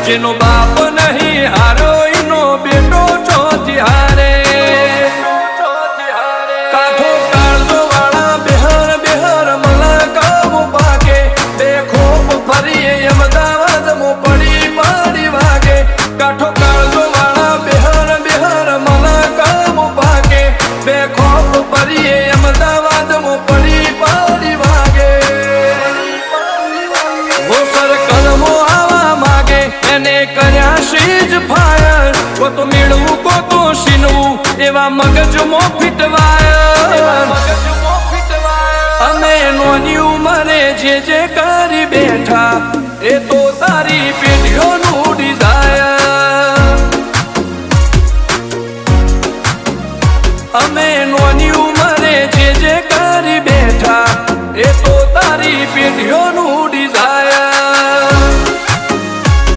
જેનો બાપ નહીં હારો એનો બેટો ચોથી હારે કાઠો કાળજો વાળા બેહર બેહર મલકાવો પાકે બે ખોપ ફરીએ અમદાવાદ મો પડી પડી વાગે કાઠો કાળજો વાળા બેહર બેહર મલકાવો પાકે બે ખોપ ફરીએ અમદાવાદ મો પડી પડી વાગે વો સર્કલ મો આવા માગે એને કર્યા શીજ ફાયર કો તો મેળવું કો તો શીનવું એવા મગજમો ફીટવાયર અમે નોની ઉંમરે જે કરી બેઠા એ તો